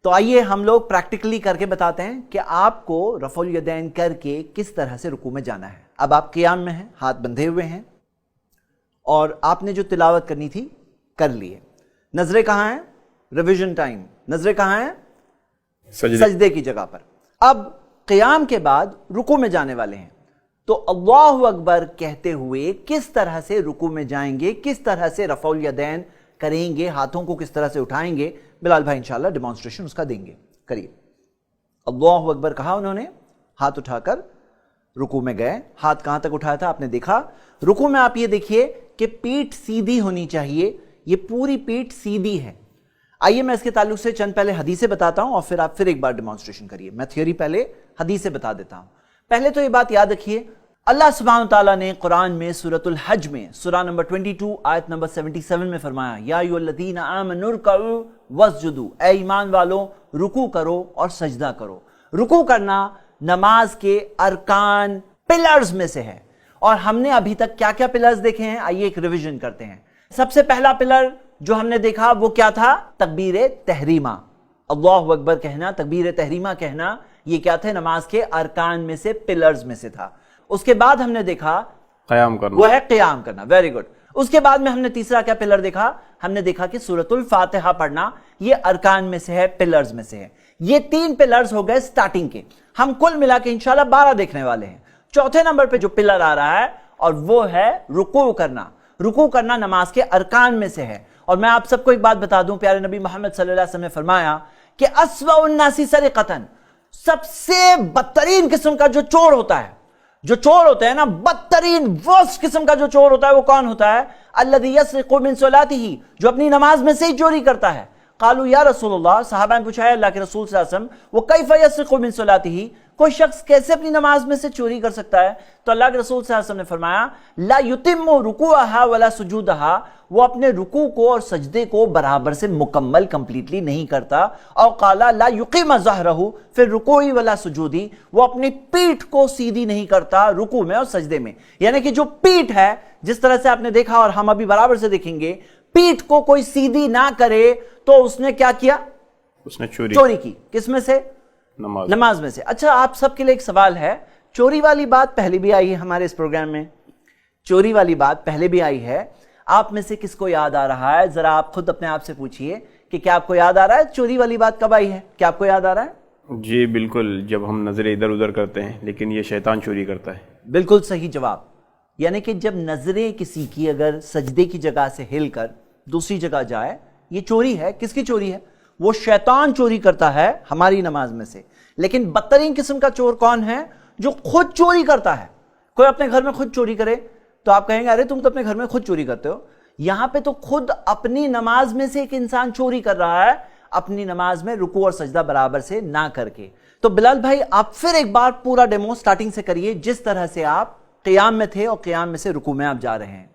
تو آئیے ہم لوگ پریکٹیکلی کر کے بتاتے ہیں کہ آپ کو رفع الیدین کر کے کس طرح سے رکوع میں جانا ہے۔ اب آپ قیام میں ہیں، ہاتھ بندھے ہوئے ہیں، اور آپ نے جو تلاوت کرنی تھی کر لیے۔ نظریں کہاں ہیں؟ ریویژن ٹائم، نظریں کہاں ہیں؟ سجدے کی جگہ پر۔ اب قیام کے بعد رکوع میں جانے والے ہیں، تو اللہ اکبر کہتے ہوئے کس طرح سے رکوع میں جائیں گے، کس طرح سے رفع الیدین کریں گے، ہاتھوں کو کس طرح سے اٹھائیں گے، بلال بھائی انشاءاللہ ڈیمانسٹریشن اس کا دیں گے۔ کریے، اللہ اکبر کہا انہوں نے، ہاتھ اٹھا کر رکوع میں گئے۔ ہاتھ کہاں تک اٹھایا تھا آپ نے دیکھا؟ رکوع میں آپ یہ دیکھیے کہ پیٹھ سیدھی ہونی چاہیے، یہ پوری پیٹھ سیدھی ہے۔ آئیے میں اس کے تعلق سے چند پہلے حدیثیں بتاتا ہوں اور پھر آپ ایک بار ڈیمانسٹریشن کریے۔ میں تھیوری پہلے حدیثیں بتا دیتا ہوں۔ پہلے تو یہ بات یاد رکھیے، اللہ سبحانہ وتعالیٰ نے قرآن میں سورۃ الحج میں سورہ نمبر 22 آیت نمبر 77 میں فرمایا، یا ایھا الذین آمنوا ارکعوا واسجدوا، اے ایمان والوں رکوع کرو اور سجدہ کرو۔ رکوع کرنا نماز کے ارکان، پلرز میں سے ہے، اور ہم نے ابھی تک کیا کیا پلرز دیکھے ہیں، آئیے ایک ریویژن کرتے ہیں۔ سب سے پہلا پلر جو ہم نے دیکھا وہ کیا تھا؟ تکبیر تحریمہ، اللہ اکبر کہنا، تکبیر تحریمہ کہنا، یہ کیا تھے؟ نماز کے ارکان میں سے، پلرز میں سے تھا۔ اس کے بعد ہم نے دیکھا قیام کرنا، وہ ہے قیام کرنا، ویری گڈ۔ اس کے بعد میں ہم نے تیسرا کیا پلر دیکھا؟ ہم نے دیکھا کہ سورۃ الفاتحہ پڑھنا، یہ ارکان میں سے ہے، پلرز میں سے ہے۔ یہ 3 پلرز ہو گئے سٹارٹنگ کے، ہم کل ملا کے انشاءاللہ 12 دیکھنے والے ہیں۔ چوتھے نمبر پہ جو پلر آ رہا ہے اور وہ ہے رکوع کرنا۔ رکوع کرنا نماز کے ارکان میں سے ہے، اور میں آپ سب کو ایک بات بتا دوں، پیارے نبی محمد صلی اللہ علیہ وسلم نے فرمایا کہ اسوأ الناس سرقۃ، سب سے بدترین قسم کا جو چور ہوتا ہے، جو چور ہوتا ہے نا، بدترین ورسٹ قسم کا جو چور ہوتا ہے، وہ کون ہوتا ہے؟ الذی یسرق من صلاتہ، جو اپنی نماز میں سے ہی چوری کرتا ہے۔ قالوا یا رسول اللہ، صحابہ نے پوچھا ہے اللہ کے رسول صلی اللہ علیہ وسلم، وہ کیف یسرق من صلاتہ، کوئی شخص کیسے اپنی نماز میں سے چوری کر سکتا ہے؟ تو اللہ کے رسول صلی اللہ علیہ وسلم نے فرمایا، لا یتم رکوعہا ولا سجودہا، وہ اپنے رکوع کو اور سجدے کو برابر سے مکمل کمپلیٹلی نہیں کرتا۔ اور قالا لا یقیم ظہرہ فی الرکوع ولا سجودی، وہ اپنی پیٹھ کو سیدھی نہیں کرتا رکوع میں اور سجدے میں۔ یعنی کہ جو پیٹھ ہے، جس طرح سے آپ نے دیکھا اور ہم ابھی برابر سے دیکھیں گے، پیٹھ کو کوئی سیدھی نہ کرے تو اس نے کیا کیا؟ اس نے چوری کی۔ کس میں سے؟ نماز میں سے۔ اچھا، آپ سب کے لیے ایک سوال ہے، چوری والی بات پہلے بھی آئی ہے ہمارے اس پروگرام میں، چوری والی بات پہلے بھی آئی ہے، آپ میں سے کس کو یاد آ رہا ہے؟ ذرا آپ خود اپنے آپ سے پوچھئے کہ کیا آپ کو یاد آ رہا ہے چوری والی بات کب آئی ہے؟ کیا آپ کو یاد آ رہا ہے؟ جی بالکل، جب ہم نظریں ادھر ادھر کرتے ہیں، لیکن یہ شیطان چوری کرتا ہے۔ بالکل صحیح جواب، یعنی کہ جب نظریں کسی کی اگر سجدے کی جگہ سے ہل کر دوسری جگہ جائے، یہ چوری ہے۔ کس کی چوری ہے؟ وہ شیطان چوری کرتا ہے ہماری نماز میں سے۔ لیکن بدترین قسم کا چور کون ہے؟ جو خود چوری کرتا ہے۔ کوئی اپنے گھر میں خود چوری کرے تو آپ کہیں گے ارے تم تو اپنے گھر میں خود چوری کرتے ہو۔ یہاں پہ تو خود اپنی نماز میں سے ایک انسان چوری کر رہا ہے، اپنی نماز میں رکوع اور سجدہ برابر سے نہ کر کے۔ تو بلال بھائی آپ پھر ایک بار پورا ڈیمو سٹارٹنگ سے کریے، جس طرح سے آپ قیام میں تھے اور قیام میں سے رکوع میں آپ جا رہے ہیں۔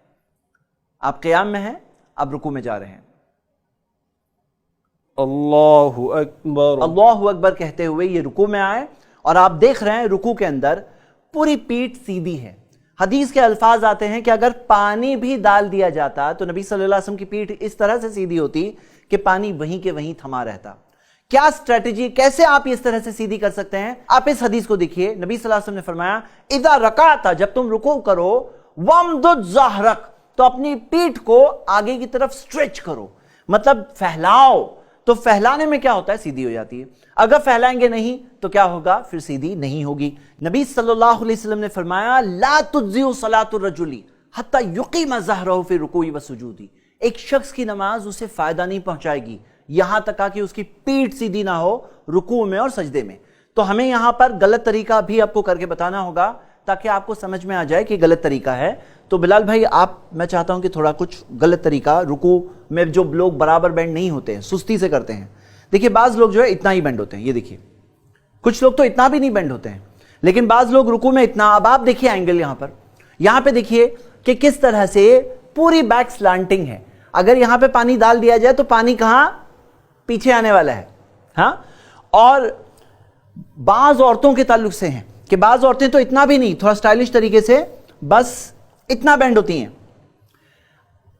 آپ قیام میں ہیں، اب رکوع میں جا رہے ہیں۔ اللہ اکبر، اللہ اکبر کہتے ہوئے یہ رکوع میں آئے، اور آپ دیکھ رہے ہیں رکوع کے اندر پوری پیٹھ سیدھی ہے۔ حدیث کے الفاظ آتے ہیں کہ اگر پانی بھی ڈال دیا جاتا تو نبی صلی اللہ علیہ وسلم کی پیٹھ اس طرح سے سیدھی ہوتی کہ پانی وہیں کے وہیں تھما رہتا۔ کیا اسٹریٹجی، کیسے آپ اس طرح سے سیدھی کر سکتے ہیں؟ آپ اس حدیث کو دیکھیے، نبی صلی اللہ علیہ وسلم نے فرمایا اذا رکعت، جب تم رکوع کرو، وامدد ظہرک، تو اپنی پیٹھ کو آگے کی طرف سٹریچ کرو، مطلب پھیلاؤ۔ تو پھیلانے میں کیا ہوتا ہے؟ سیدھی ہو جاتی ہے۔ اگر پھیلائیں گے نہیں تو کیا ہوگا؟ پھر سیدھی نہیں ہوگی۔ نبی صلی اللہ علیہ وسلم نے فرمایا لا تجزئ صلاۃ الرجل حتی یقیم ظہرہ فی الرکوع والسجود، ایک شخص کی نماز اسے فائدہ نہیں پہنچائے گی یہاں تک کہ اس کی پیٹھ سیدھی نہ ہو رکوع میں اور سجدے میں۔ تو ہمیں یہاں پر غلط طریقہ بھی آپ کو کر کے بتانا ہوگا تاکہ آپ کو سمجھ میں آ جائے کہ غلط طریقہ ہے۔ تو بلال بھائی میں چاہتا ہوں کہ تھوڑا کچھ غلط طریقہ رکوع میں، جو لوگ برابر بینڈ نہیں ہوتے ہیں، سستی سے کرتے ہیں۔ دیکھیے بعض لوگ جو ہے اتنا ہی بینڈ ہوتے ہیں، یہ دیکھیے کچھ لوگ تو اتنا بھی نہیں بینڈ ہوتے ہیں، لیکن بعض لوگ رکوع میں اتنا۔ اب آپ دیکھیے اینگل یہاں پہ دیکھیے کہ کس طرح سے پوری بیک سلانٹنگ ہے۔ اگر یہاں پہ پانی ڈال دیا جائے تو پانی کہاں؟ پیچھے آنے والا ہے۔ ہاں، اور بعض عورتوں کے تعلق سے ہیں کہ بعض عورتیں تو اتنا بھی نہیں، تھوڑا سٹائلش طریقے سے بس اتنا بینڈ ہوتی ہیں۔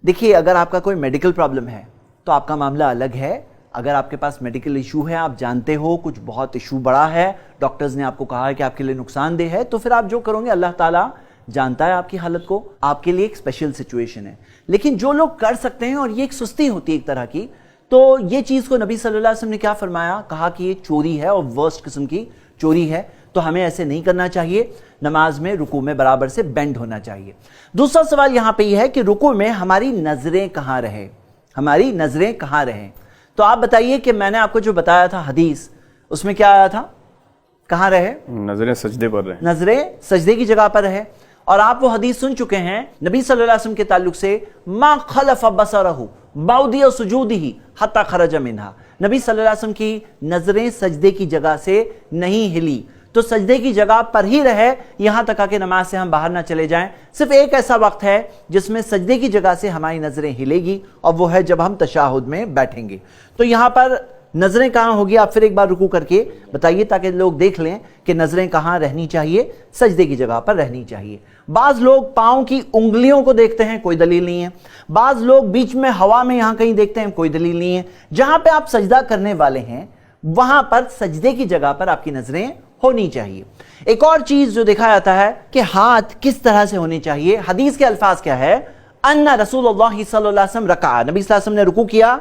دیکھیے اگر آپ کا کوئی میڈیکل پرابلم ہے تو آپ کا معاملہ الگ ہے، اگر آپ کے پاس میڈیکل ایشو ہے, آپ جانتے ہو کچھ بہت ایشو بڑا ہے, ڈاکٹرز نے آپ کو کہا ہے کہ آپ کے لیے نقصان دہ ہے, تو پھر آپ جو کرو گے اللہ تعالیٰ جانتا ہے آپ کی حالت کو, آپ کے لیے ایک اسپیشل سچویشن ہے. لیکن جو لوگ کر سکتے ہیں, اور یہ ایک سستی ہوتی ہے ایک طرح کی, تو یہ چیز کو نبی صلی اللہ علیہ وسلم نے کیا فرمایا, کہا کہ یہ چوری ہے اور ورسٹ قسم کی چوری ہے, تو ہمیں ایسے نہیں کرنا چاہیے. نماز میں رکوع میں برابر سے بینڈ ہونا چاہیے. دوسرا سوال یہاں پہ یہ ہے کہ رکوع میں ہماری نظریں کہاں رہے, ہماری نظریں کہاں رہیں. تو آپ بتائیے کہ میں نے آپ کو جو بتایا تھا حدیث, اس میں کیا آیا تھا, کہاں رہے؟ نظریں سجدے پر رہے, نظریں سجدے کی جگہ پر رہے. اور آپ وہ حدیث سن چکے ہیں نبی صلی اللہ علیہ وسلم کے تعلق سے, ما خلف بصرہ بعودی سجودہ حتی خرج منہا, نبی صلی اللہ علیہ وسلم کی نظریں سجدے کی جگہ سے نہیں ہلی, تو سجدے کی جگہ پر ہی رہے یہاں تک کہ نماز سے ہم باہر نہ چلے جائیں. صرف ایک ایسا وقت ہے جس میں سجدے کی جگہ سے ہماری نظریں ہلے گی, اور وہ ہے جب ہم تشہد میں بیٹھیں گے. تو یہاں پر نظریں کہاں ہوگی, آپ پھر ایک بار رکوع کر کے بتائیے تاکہ لوگ دیکھ لیں کہ نظریں کہاں رہنی چاہیے, سجدے کی جگہ پر رہنی چاہیے. بعض لوگ پاؤں کی انگلیوں کو دیکھتے ہیں, کوئی دلیل نہیں ہے. بعض لوگ بیچ میں ہوا میں یہاں کہیں دیکھتے ہیں, کوئی دلیل نہیں ہے. جہاں پہ آپ سجدہ کرنے والے ہیں وہاں پر سجدے کی جگہ پر آپ کی نظریں ہونی چاہیے. ایک اور چیز جو دیکھا جاتا ہے کہ ہاتھ کس طرح سے ہونے چاہیے. حدیث کے الفاظ کیا ہے, ان رسول اللہ صلی اللہ علیہ وسلم رکع, نبی صلی اللہ علیہ وسلم نے رکوع کیا,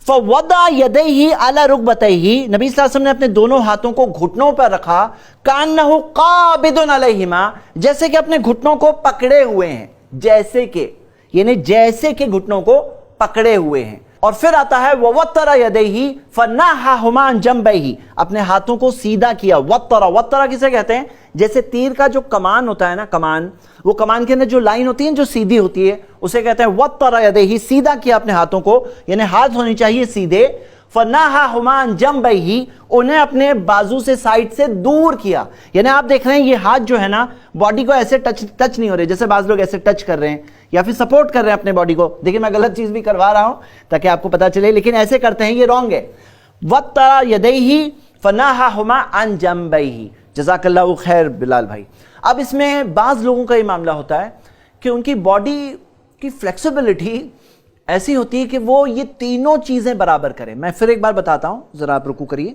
فوضع یدیہ علی رکبتیہ, نبی صلی اللہ علیہ وسلم نے اپنے دونوں ہاتھوں کو گھٹنوں پر رکھا, کانہ قابض علیہما, جیسے کہ اپنے گھٹنوں کو پکڑے ہوئے ہیں, جیسے کہ یعنی جیسے کہ گھٹنوں کو پکڑے ہوئے ہیں. اور پھر آتا ہے ووتر یدیہ فناہہما عن جنبیہ, اپنے ہاتھوں کو سیدھا کیا. وتر کسے کہتے ہیں, جیسے تیر کا جو کمان ہوتا ہے نا, کمان, وہ کمان کے اندر جو لائن ہوتی ہے جو سیدھی ہوتی ہے اسے کہتے ہیں وتر یدیہ, سیدھا کیا اپنے ہاتھوں کو, یعنی ہاتھ ہونے چاہیے سیدھے. فناہہما عن جنبیہ, انہیں اپنے بازو سے سائڈ سے دور کیا. یعنی آپ دیکھ رہے ہیں یہ ہاتھ جو ہے نا باڈی کو ایسے ٹچ نہیں ہو رہے, جیسے بعض لوگ ایسے ٹچ کر رہے ہیں یا پھر سپورٹ کر رہے ہیں اپنے باڈی کو. دیکھیں میں غلط چیز بھی کروا رہا ہوں تاکہ آپ کو پتا چلے, لیکن ایسے کرتے ہیں, یہ رانگ ہے. وَتَّرَ يَدَيْهِ فَنَاهَهُمَا عَنْ جَنْبَيْهِ. جزاک اللہ خیر بلال بھائی. اب اس میں بعض لوگوں کا یہ معاملہ ہوتا ہے کہ ان کی باڈی کی فلیکسیبلٹی ایسی ہوتی ہے کہ وہ یہ تینوں چیزیں برابر کریں. میں پھر ایک بار بتاتا ہوں, ذرا آپ رکوع کریے,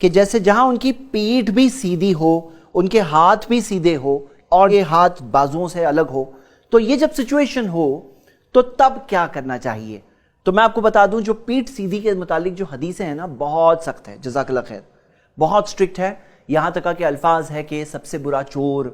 کہ جیسے جہاں ان کی پیٹھ بھی سیدھی ہو, ان کے ہاتھ بھی سیدھے ہو, اور یہ ہاتھ بازوؤں سے الگ ہو, تو یہ جب سچویشن ہو تو تب کیا کرنا چاہیے. تو میں آپ کو بتا دوں جو پیٹھ سیدھی کے متعلق جو حدیثیں ہیں نا بہت سخت ہے, جزاک اللہ خیر, بہت سٹرکٹ ہے. یہاں تک کہ الفاظ ہے کہ سب سے برا چور,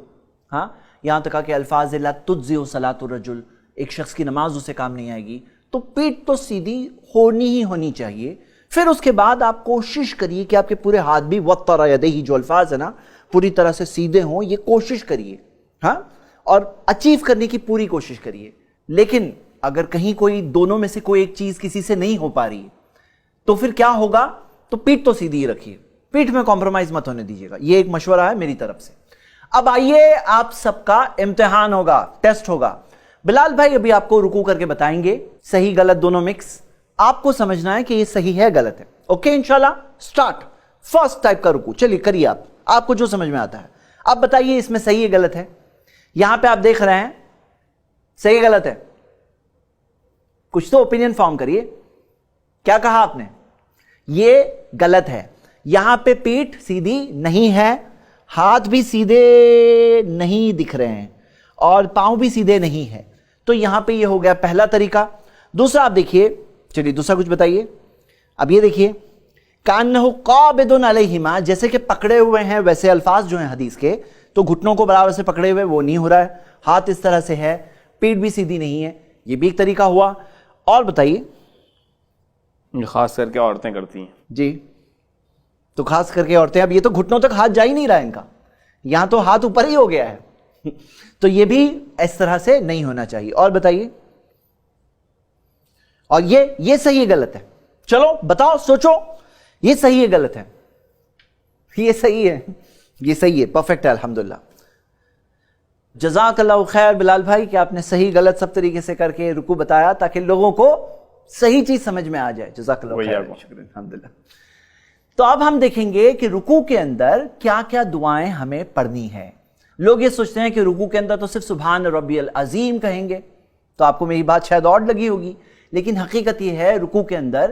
ہاں, یہاں تک کہ الفاظ لا تجزئ صلاۃ الرجل, ایک شخص کی نماز اسے کام نہیں آئے گی. تو پیٹھ تو سیدھی ہونی ہی ہونی چاہیے. پھر اس کے بعد آپ کوشش کریے کہ آپ کے پورے ہاتھ بھی وَتَّرَ یَدَیْهِ جو الفاظ ہے نا پوری طرح سے سیدھے ہوں, یہ کوشش کریے, ہاں, اور اچیو کرنے کی پوری کوشش کریے. لیکن اگر کہیں کوئی دونوں میں سے کوئی ایک چیز کسی سے نہیں ہو پا رہی تو پھر کیا ہوگا, تو پیٹھ تو سیدھی ہی رکھیے, پیٹھ میں کمپرومائز مت ہونے دیجیے گا. یہ ایک مشورہ ہے میری طرف سے. اب آئیے آپ سب کا امتحان ہوگا, ٹیسٹ ہوگا. بلال بھائی ابھی آپ کو رکوع کر کے بتائیں گے, صحیح غلط دونوں مکس, آپ کو سمجھنا ہے کہ یہ صحیح ہے غلط ہے. اوکے انشاءاللہ, سٹارٹ. فرسٹ ٹائپ کا رکوع, چلیے کریے آپ کو جو سمجھ میں آتا ہے. اب بتائیے اس میں صحیح ہے غلط ہے. یہاں پہ آپ دیکھ رہے ہیں صحیح غلط ہے, کچھ تو اوپینین فارم کریے. کیا کہا آپ نے, یہ غلط ہے. یہاں پہ پیٹھ سیدھی نہیں ہے, ہاتھ بھی سیدھے نہیں دکھ رہے ہیں, اور پاؤں بھی سیدھے نہیں ہے. تو یہاں پہ یہ ہو گیا پہلا طریقہ. دوسرا آپ دیکھیے, چلیے دوسرا کچھ بتائیے. اب یہ دیکھیے, کانہ قابض علیہما, جیسے کہ پکڑے ہوئے ہیں, ویسے الفاظ جو ہیں حدیث کے, تو گھٹنوں کو برابر سے پکڑے ہوئے وہ نہیں ہو رہا ہے, ہاتھ اس طرح سے ہے, پیٹھ بھی سیدھی نہیں ہے, یہ بھی ایک طریقہ ہوا. اور بتائیے. خاص کر کے عورتیں کرتی ہیں. جی, تو خاص کر کے عورتیں, اب یہ تو گھٹنوں تک ہاتھ جا ہی نہیں رہا ان کا, یہاں تو ہاتھ اوپر ہی ہو گیا ہے, تو یہ بھی اس طرح سے نہیں ہونا چاہیے. اور بتائیے. اور یہ صحیح ہے غلط ہے, چلو بتاؤ, سوچو, یہ صحیح ہے غلط ہے, یہ صحیح ہے, یہ صحیح ہے, پرفیکٹ ہے, الحمدللہ. جزاک اللہ خیر بلال بھائی کہ آپ نے صحیح غلط سب طریقے سے کر کے رکوع بتایا تاکہ لوگوں کو صحیح چیز سمجھ میں آ جائے. جزاک اللہ خیر, الحمدللہ. تو اب ہم دیکھیں گے کہ رکوع کے اندر کیا کیا دعائیں ہمیں پڑھنی ہے. لوگ یہ سوچتے ہیں کہ رکوع کے اندر تو صرف سبحان ربی العظیم کہیں گے, تو آپ کو میری بات شاید اور لگی ہوگی, لیکن حقیقت یہ ہے رکوع کے اندر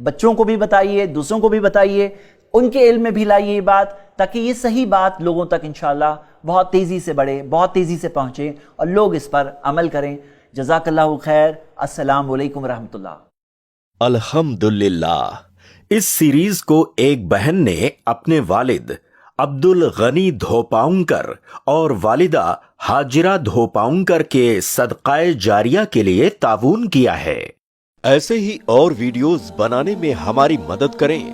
بچوں کو بھی بتائیے، دوسروں کو بھی بتائیے، ان کے علم میں بھی لائیے یہ بات، تاکہ یہ صحیح بات لوگوں تک انشاءاللہ بہت تیزی سے بڑھے، بہت تیزی سے پہنچے اور لوگ اس پر عمل کریں۔ جزاک اللہ خیر۔ السلام علیکم ورحمۃ اللہ۔ الحمدللہ، اس سیریز کو ایک بہن نے اپنے والد عبد الغنی دھوپاؤنکر اور والدہ ہاجرہ دھوپاؤنکر کے صدقہ جاریہ کے لیے تعاون کیا ہے۔ ایسے ہی اور ویڈیوز بنانے میں ہماری مدد کریں۔